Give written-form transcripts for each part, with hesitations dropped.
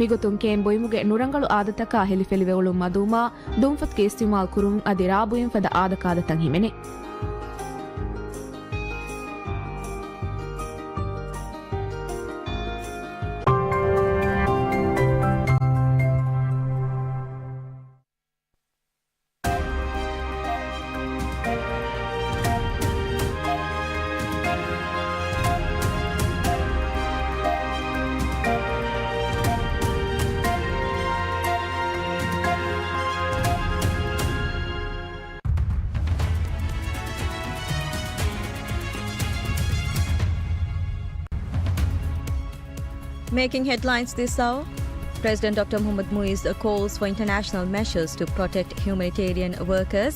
ಮಿಗುತುಂ ಕೇಂಬೊಯ್ಮುಗೆ ನುರಂಗಳು ಆದತಕ ಹೆಲಿಫೆಲಿವೆಗಳು ಮದೂಮಾ ದುಂಫತ್ ಕೇಸ್ತಿಮಾಲ್ ಕುರುಂ ಅದಿ ರಾಬುಯಿಂ ಫದ ಆದಕಾದತಂ ಹಿಮೆನೆ Making headlines this hour, President Dr. Mohammad Muiz calls for international measures to protect humanitarian workers,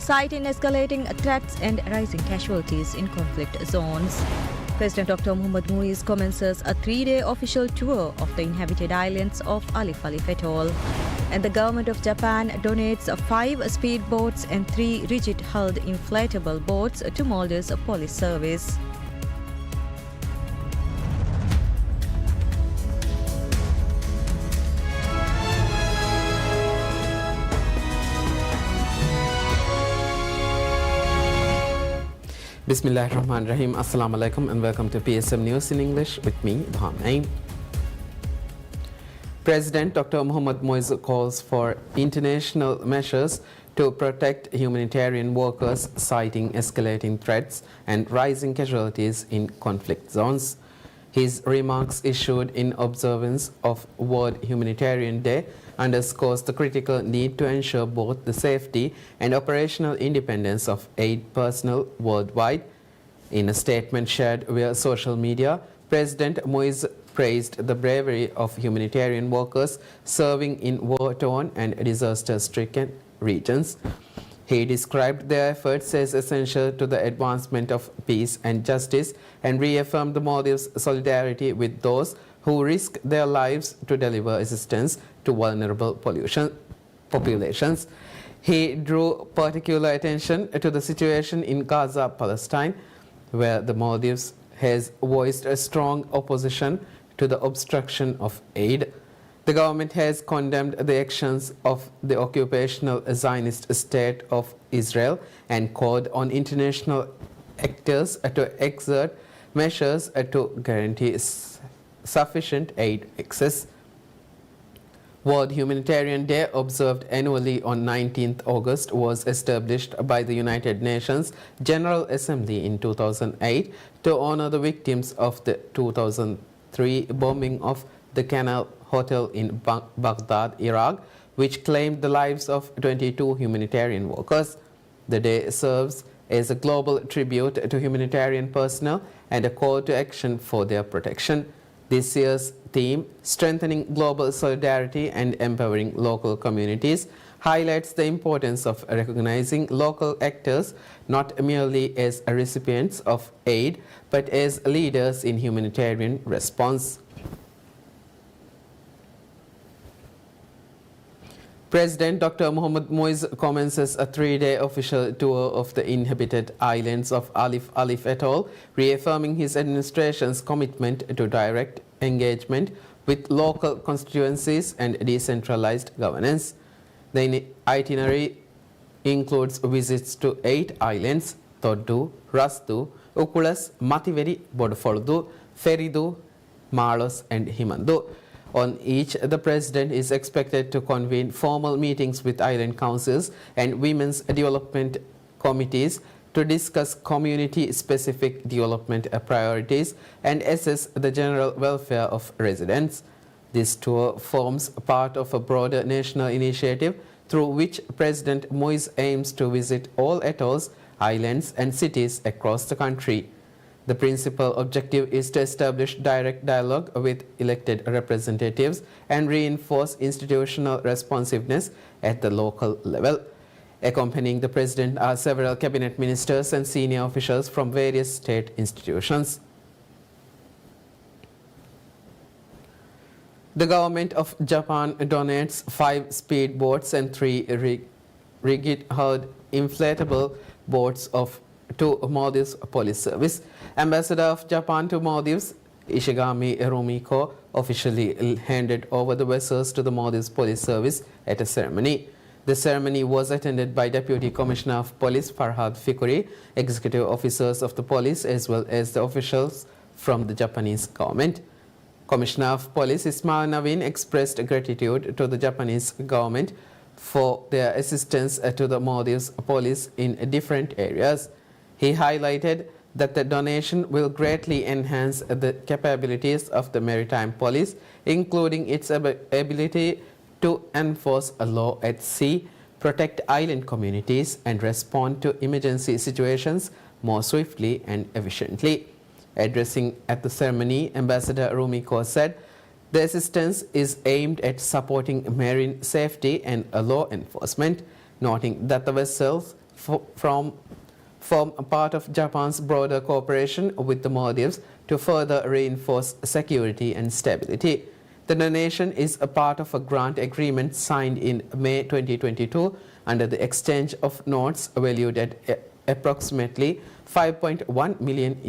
citing escalating threats and rising casualties in conflict zones. President Dr. Mohammad Muiz commences a 3-day official tour of the inhabited islands of Alif Atoll. And the government of Japan donates 5 speedboats and 3 rigid-hulled inflatable boats to Maldives Police Service. Bismillahirrahmanirrahim. Assalamu alaikum and welcome to PSM News in English with me, Dhaam Naeem. President Dr. Mohammad Muiz calls for international measures to protect humanitarian workers, citing escalating threats and rising casualties in conflict zones. His remarks issued in observance of World Humanitarian Day underscores the critical need to ensure both the safety and operational independence of aid personnel worldwide. In a statement shared via social media, President Muiz praised the bravery of humanitarian workers serving in war-torn and disaster-stricken regions. He described their efforts as essential to the advancement of peace and justice and reaffirmed the Maldives' solidarity with those who risk their lives to deliver assistance to vulnerable populations. He drew particular attention to the situation in Gaza, Palestine, where the Maldives has voiced a strong opposition to the obstruction of aid. The government has condemned the actions of the occupational Zionist state of Israel and called on international actors to exert measures to guarantee sufficient aid access. World Humanitarian Day, observed annually on 19th August, was established by the United Nations General Assembly in 2008 to honor the victims of the 2003 bombing of the Canal Hotel in Baghdad, Iraq, which claimed the lives of 22 humanitarian workers. The day serves as a global tribute to humanitarian personnel and a call to action for their protection. This year's theme, Strengthening Global Solidarity and Empowering Local Communities, highlights the importance of recognizing local actors not merely as recipients of aid, but as leaders in humanitarian response. President Dr. Mohammad Muiz commences a 3-day official tour of the inhabited islands of Alif Atoll, reaffirming his administration's commitment to direct engagement with local constituencies and decentralized governance. The itinerary includes visits to 8 islands: Toddu, Rastu, Ukulas, Mativeri, Bodufoldu, Feridu, Malos and Himandu. On each, the President is expected to convene formal meetings with island councils and women's development committees to discuss community-specific development priorities and assess the general welfare of residents. This tour forms part of a broader national initiative through which President Muiz aims to visit all atolls, islands and cities across the country. The principal objective is to establish direct dialogue with elected representatives and reinforce institutional responsiveness at the local level. Accompanying the President are several cabinet ministers and senior officials from various state institutions. The government of Japan donates 5 speedboats and 3 rigid-hulled inflatable boats to Maldives Police Service. Ambassador of Japan to Maldives, Ishigami Rumiko officially handed over the vessels to the Maldives Police Service at a ceremony. The ceremony was attended by Deputy Commissioner of Police Farhad Fikuri, executive officers of the police, as well as the officials from the Japanese government. Commissioner of Police Ismail Naveen expressed gratitude to the Japanese government for their assistance to the Maldives police in different areas. He highlighted that the donation will greatly enhance the capabilities of the maritime police, including its ability to enforce a law at sea, protect island communities, and respond to emergency situations more swiftly and efficiently. Addressing at the ceremony, Ambassador Rumiko said, the assistance is aimed at supporting marine safety and law enforcement, noting that the vessels form a part of Japan's broader cooperation with the Maldives to further reinforce security and stability. The donation is a part of a grant agreement signed in May 2022 under the exchange of notes valued at approximately $5.1 million.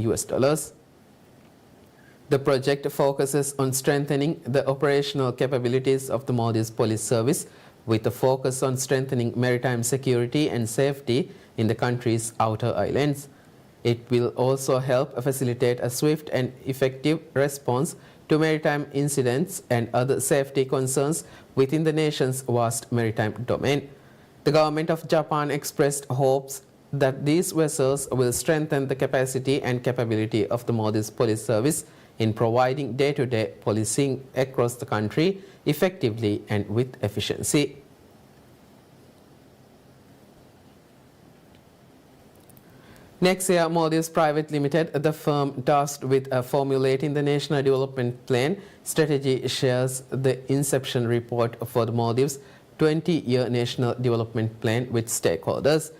The project focuses on strengthening the operational capabilities of the Maldives Police Service with a focus on strengthening maritime security and safety in the country's outer islands. It will also help facilitate a swift and effective response to maritime incidents and other safety concerns within the nation's vast maritime domain. The government of Japan expressed hopes that these vessels will strengthen the capacity and capability of the Maldives Police Service in providing day-to-day policing across the country effectively and with efficiency. Nexia Maldives Private Limited, the firm tasked with formulating the National Development Plan strategy, shares the inception report for the Maldives 20-year National Development Plan with stakeholders.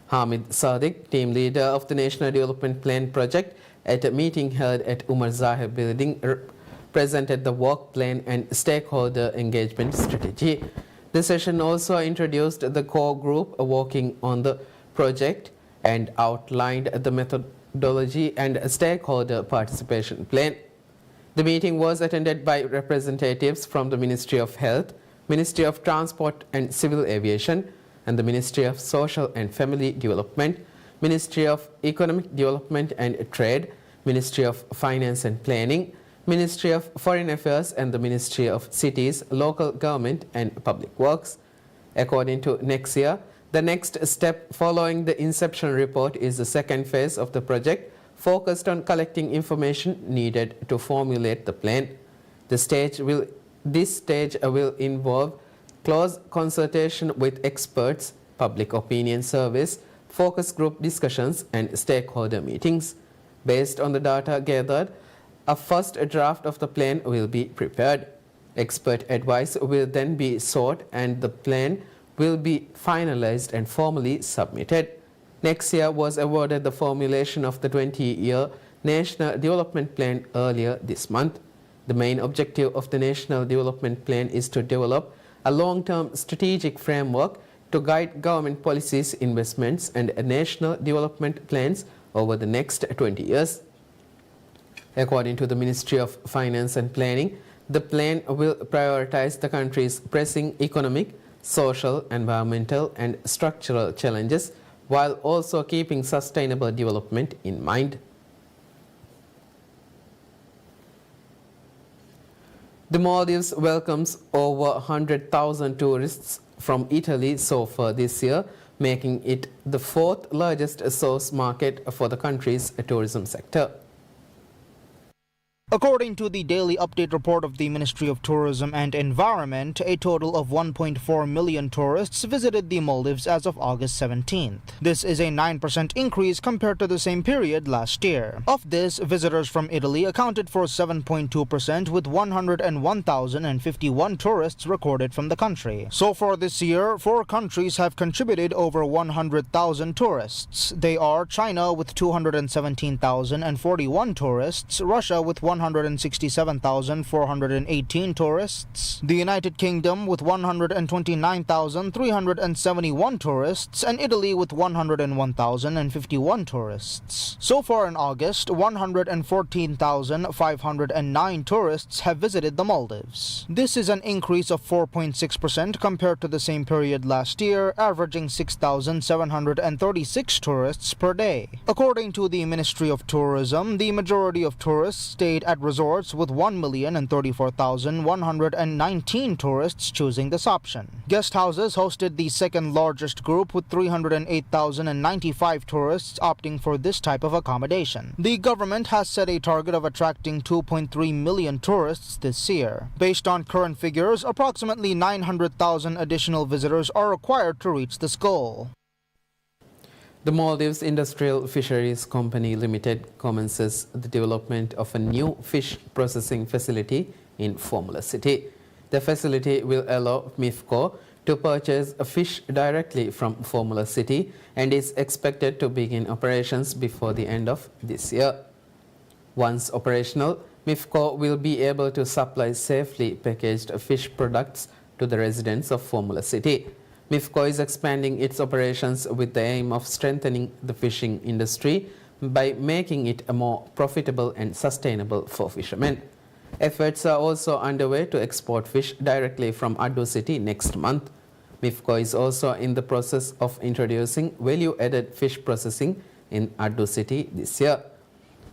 Hamid Sadiq, team leader of the National Development Plan project, at a meeting held at Umar Zahir Building, presented the work plan and stakeholder engagement strategy. The session also introduced the core group working on the project and outlined the methodology and stakeholder participation plan. The meeting was attended by representatives from the Ministry of Health, Ministry of Transport and Civil Aviation, and the Ministry of Social and Family Development, Ministry of Economic Development and Trade, Ministry of Finance and Planning, Ministry of Foreign Affairs, and the Ministry of Cities, Local Government and Public Works. According to Nexia, the next step following the inception report is the second phase of the project, focused on collecting information needed to formulate the plan. This stage will involve close consultation with experts, public opinion surveys, focus group discussions, and stakeholder meetings. Based on the data gathered, a first draft of the plan will be prepared. Expert advice will then be sought and the plan will be finalized and formally submitted. Nexia was awarded the formulation of the 20-year National Development Plan earlier this month. The main objective of the National Development Plan is to develop a long-term strategic framework to guide government policies, investments, and national development plans over the next 20 years. According to the Ministry of Finance and Planning, the plan will prioritize the country's pressing economic, social, environmental, and structural challenges while also keeping sustainable development in mind. The Maldives welcomes over 100,000 tourists from Italy so far this year, making it the fourth largest source market for the country's tourism sector. According to the daily update report of the Ministry of Tourism and Environment, a total of 1.4 million tourists visited the Maldives as of August 17th. This is a 9% increase compared to the same period last year. Of this, visitors from Italy accounted for 7.2%, with 101,051 tourists recorded from the country. So far this year, 4 countries have contributed over 100,000 tourists. They are China with 217,041 tourists, Russia with 167,418 tourists, the United Kingdom with 129,371 tourists, and Italy with 101,051 tourists. So far in August, 114,509 tourists have visited the Maldives. This is an increase of 4.6% compared to the same period last year, averaging 6,736 tourists per day. According to the Ministry of Tourism, the majority of tourists stayed at resorts with 1,034,119 tourists choosing this option. Guest houses hosted the second largest group with 308,095 tourists opting for this type of accommodation. The government has set a target of attracting 2.3 million tourists this year. Based on current figures, approximately 900,000 additional visitors are required to reach this goal. The Maldives Industrial Fisheries Company Limited commences the development of a new fish processing facility in Formula City. The facility will allow MIFCO to purchase a fish directly from Formula City and is expected to begin operations before the end of this year. Once operational, MIFCO will be able to supply safely packaged fish products to the residents of Formula City. MIFCO is expanding its operations with the aim of strengthening the fishing industry by making it more profitable and sustainable for fishermen. Efforts are also underway to export fish directly from Addo City next month. MIFCO is also in the process of introducing value-added fish processing in Addo City this year.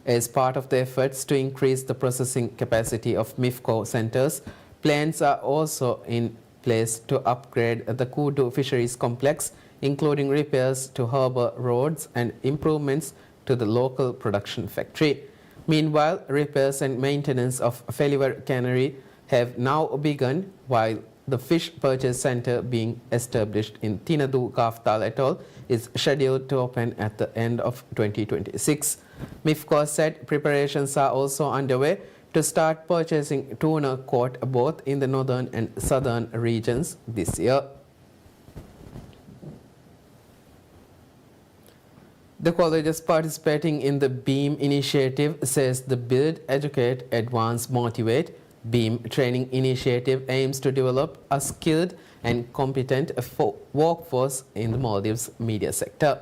As part of the efforts to increase the processing capacity of MIFCO centers, plans are also in place to upgrade the Kudu Fisheries Complex, including repairs to harbour roads and improvements to the local production factory. Meanwhile, repairs and maintenance of Feliver Cannery have now begun, while the fish purchase centre being established in Tinadu Kaftal Atoll is scheduled to open at the end of 2026. MIFCO said preparations are also underway to start purchasing tuna caught both in the northern and southern regions this year. The colleges participating in the BEAM initiative says the Build, Educate, Advance, Motivate BEAM training initiative aims to develop a skilled and competent workforce in the Maldives media sector.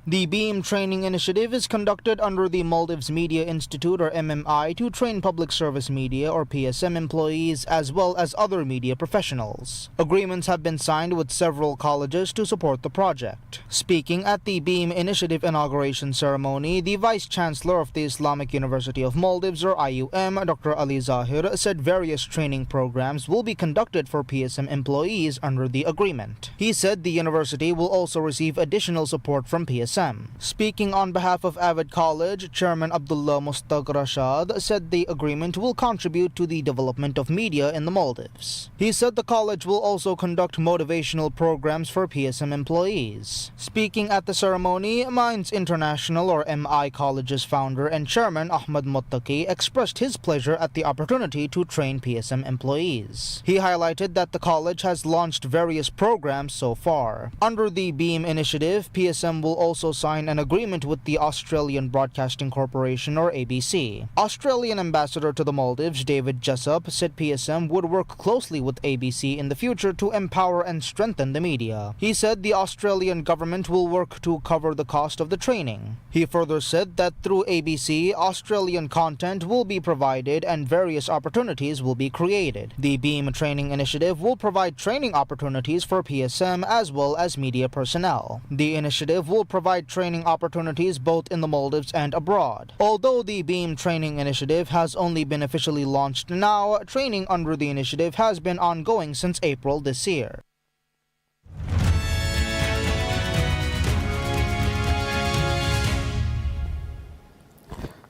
The BEAM training initiative is conducted under the Maldives Media Institute or MMI to train public service media or PSM employees as well as other media professionals. Agreements have been signed with several colleges to support the project. Speaking at the BEAM initiative inauguration ceremony, the Vice Chancellor of the Islamic University of Maldives or IUM, Dr. Ali Zahir, said various training programs will be conducted for PSM employees under the agreement. He said the university will also receive additional support from PSM. Speaking on behalf of Avid College, Chairman Abdullah Mustaq Rashad said the agreement will contribute to the development of media in the Maldives. He said the college will also conduct motivational programs for PSM employees. Speaking at the ceremony, Minds International or MI College's founder and chairman Ahmad Muttaqi expressed his pleasure at the opportunity to train PSM employees. He highlighted that the college has launched various programs so far. Under the BEAM initiative, PSM will also sign an agreement with the Australian Broadcasting Corporation or ABC. Australian Ambassador to the Maldives David Jessup said PSM would work closely with ABC in the future to empower and strengthen the media. He said the Australian government will work to cover the cost of the training. He further said that through ABC, Australian content will be provided and various opportunities will be created. The BEAM training initiative will provide training opportunities for PSM as well as media personnel. The initiative will provide training opportunities both in the Maldives and abroad. Although the BEAM training initiative has only been officially launched now, training under the initiative has been ongoing since April this year.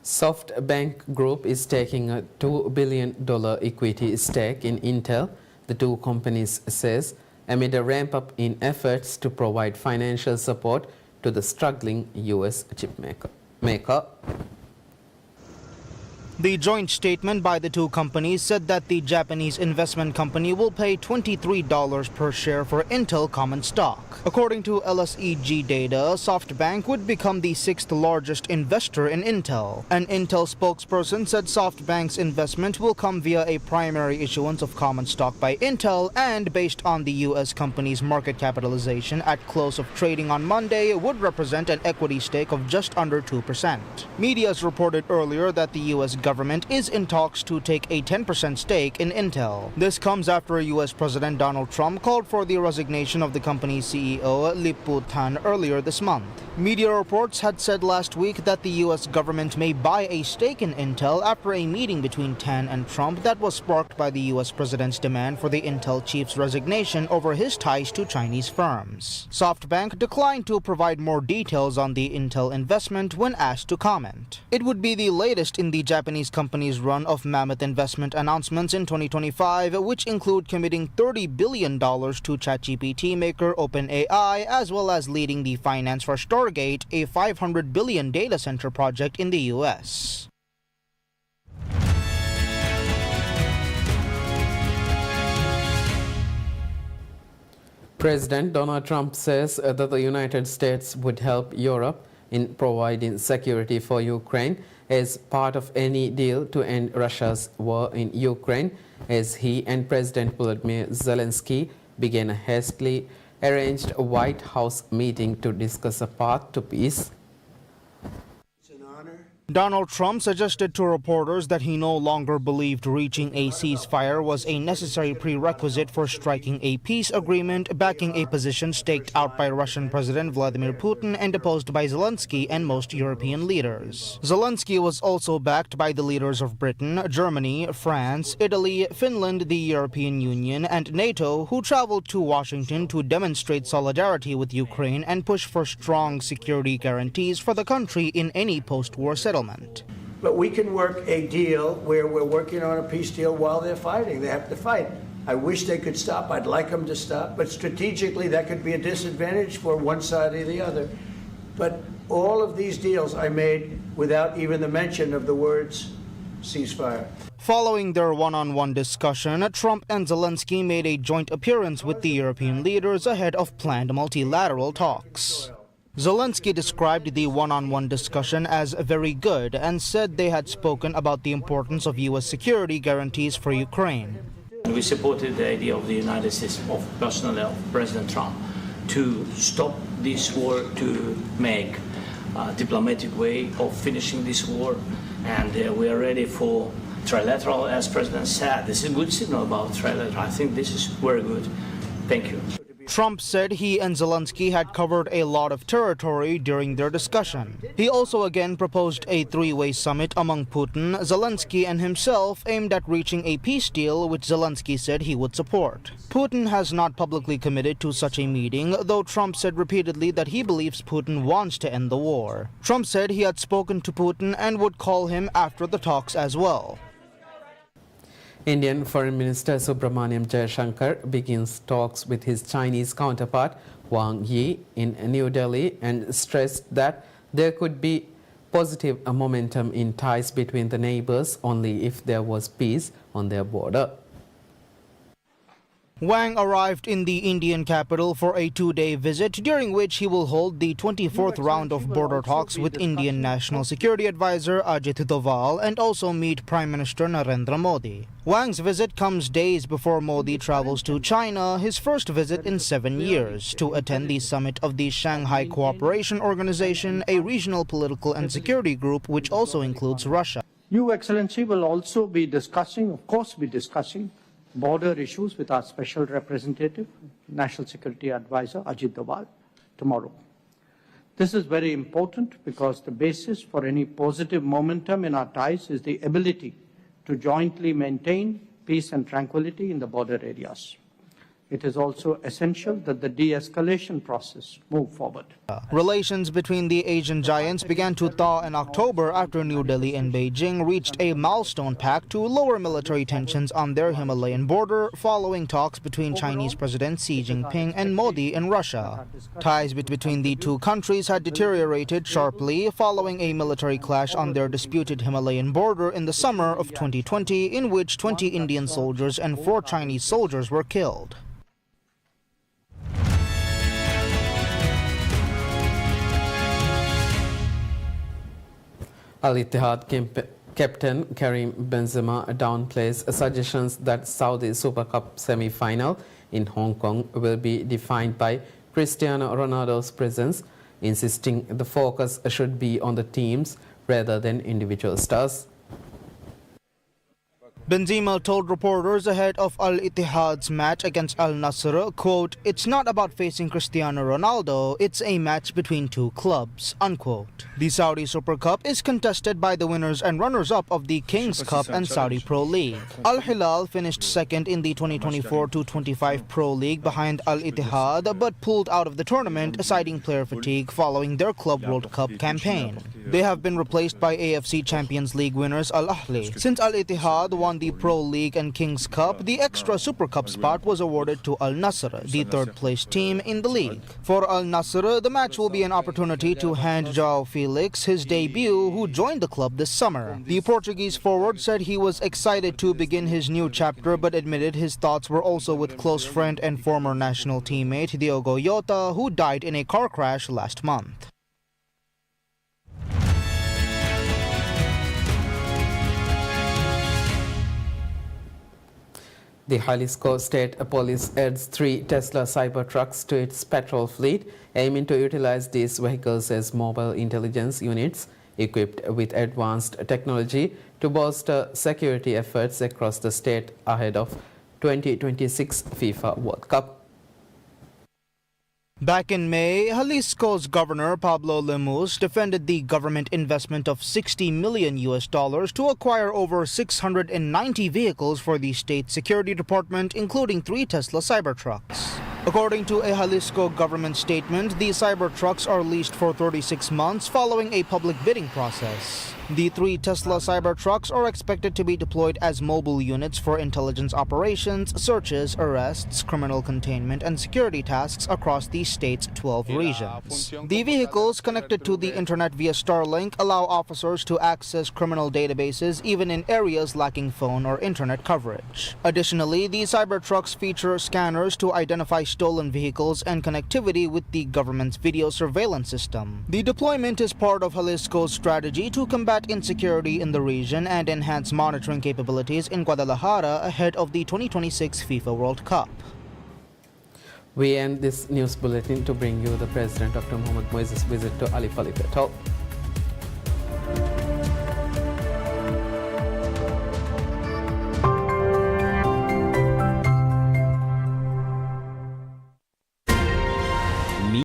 SoftBank Group is taking a $2 billion equity stake in Intel, the two companies says, amid a ramp-up in efforts to provide financial support to the struggling U.S. chip maker. The joint statement by the two companies said that the Japanese investment company will pay $23 per share for Intel common stock. According to LSEG data, SoftBank would become the sixth largest investor in Intel. An Intel spokesperson said SoftBank's investment will come via a primary issuance of common stock by Intel and, based on the U.S. company's market capitalization at close of trading on Monday, would represent an equity stake of just under 2%. Media has reported earlier that the U.S. government is in talks to take a 10% stake in Intel. This comes after U.S. President Donald Trump called for the resignation of the company's CEO, Lip-Bu Tan, earlier this month. Media reports had said last week that the U.S. government may buy a stake in Intel after a meeting between Tan and Trump that was sparked by the U.S. president's demand for the Intel chief's resignation over his ties to Chinese firms. SoftBank declined to provide more details on the Intel investment when asked to comment. It would be the latest in the Japanese company's run of mammoth investment announcements in 2025, which include committing $30 billion to ChatGPT maker OpenAI, as well as leading the finance for Stargate, a $500 billion data center project in the U.S. President Donald Trump says that the United States would help Europe in providing security for Ukraine as part of any deal to end Russia's war in Ukraine, as he and President Volodymyr Zelensky began a hastily arranged White House meeting to discuss a path to peace. Donald Trump suggested to reporters that he no longer believed reaching a ceasefire was a necessary prerequisite for striking a peace agreement, backing a position staked out by Russian President Vladimir Putin and opposed by Zelensky and most European leaders. Zelensky was also backed by the leaders of Britain, Germany, France, Italy, Finland, the European Union, and NATO, who traveled to Washington to demonstrate solidarity with Ukraine and push for strong security guarantees for the country in any post-war settlement. But we can work a deal where we're working on a peace deal while they're fighting. They have to fight. I wish they could stop. I'd like them to stop. But strategically, that could be a disadvantage for one side or the other. But all of these deals I made without even the mention of the words ceasefire. Following their one-on-one discussion, Trump and Zelensky made a joint appearance with the European leaders ahead of planned multilateral talks. Zelensky described the one-on-one discussion as very good and said they had spoken about the importance of U.S. security guarantees for Ukraine. We supported the idea of the United States, of personally of President Trump, to stop this war, to make a diplomatic way of finishing this war, and we are ready for trilateral, as President said. This is a good signal about trilateral. I think this is very good. Thank you. Trump said he and Zelensky had covered a lot of territory during their discussion. He also again proposed a three-way summit among Putin, Zelensky, and himself aimed at reaching a peace deal, which Zelensky said he would support. Putin has not publicly committed to such a meeting, though Trump said repeatedly that he believes Putin wants to end the war. Trump said he had spoken to Putin and would call him after the talks as well. Indian Foreign Minister Subramaniam Jaishankar begins talks with his Chinese counterpart Wang Yi in New Delhi and stressed that there could be positive momentum in ties between the neighbors only if there was peace on their border. Wang arrived in the Indian capital for a two-day visit, during which he will hold the 24th round of border talks with Indian National Security Advisor Ajit Doval and also meet Prime Minister Narendra Modi. Wang's visit comes days before Modi travels to China, his first visit in 7 years, to attend the summit of the Shanghai Cooperation Organization, a regional political and security group which also includes Russia. Your Excellency will also be discussing, border issues with our Special Representative, National Security Advisor Ajit Doval tomorrow. This is very important because the basis for any positive momentum in our ties is the ability to jointly maintain peace and tranquility in the border areas. it is also essential that the de-escalation process move forward. Relations between the Asian giants began to thaw in October after New Delhi and Beijing reached a milestone pact to lower military tensions on their Himalayan border following talks between Chinese President Xi Jinping and Modi in Russia. Ties between the two countries had deteriorated sharply following a military clash on their disputed Himalayan border in the summer of 2020, in which 20 Indian soldiers and 4 Chinese soldiers were killed. Al Ittihad captain Karim Benzema downplays suggestions that Saudi Super Cup semi-final in Hong Kong will be defined by Cristiano Ronaldo's presence, insisting the focus should be on the teams rather than individual stars. Benzema told reporters ahead of Al Ittihad's match against Al Nassr, quote, "It's not about facing Cristiano Ronaldo, it's a match between two clubs," unquote. The Saudi Super Cup is contested by the winners and runners-up of the Kings Cup and Saudi Pro League. Al Hilal finished second in the 2024-25 Pro League behind Al Ittihad, but pulled out of the tournament, citing player fatigue following their Club World Cup campaign. They have been replaced by AFC Champions League winners Al Ahly. Since Al Ittihad won the Pro League and Kings Cup, the extra Super Cup spot was awarded to Al Nassr, the third-place team in the league. For Al Nassr, the match will be an opportunity to hand João Felix his debut, who joined the club this summer. The Portuguese forward said he was excited to begin his new chapter, but admitted his thoughts were also with close friend and former national teammate Diogo Jota, who died in a car crash last month. The Jalisco State Police adds 3 Tesla Cybertrucks to its patrol fleet, aiming to utilize these vehicles as mobile intelligence units equipped with advanced technology to bolster security efforts across the state ahead of 2026 FIFA World Cup. Back in May, Jalisco's governor Pablo Lemus defended the government investment of $60 million to acquire over 690 vehicles for the state security department, including 3 Tesla Cybertrucks. According to a Jalisco government statement, the Cybertrucks are leased for 36 months following a public bidding process. The 3 Tesla Cybertrucks are expected to be deployed as mobile units for intelligence operations, searches, arrests, criminal containment, and security tasks across the state's 12 regions. The vehicles, connected to the internet via Starlink, allow officers to access criminal databases even in areas lacking phone or internet coverage. Additionally, the Cybertrucks feature scanners to identify stolen vehicles and connectivity with the government's video surveillance system. The deployment is part of Jalisco's strategy to combat insecurity in the region and enhance monitoring capabilities in Guadalajara ahead of the 2026 FIFA World Cup. We end this news bulletin to bring you the President Dr. Mohamed Moises' visit to Ali Fali Atoll.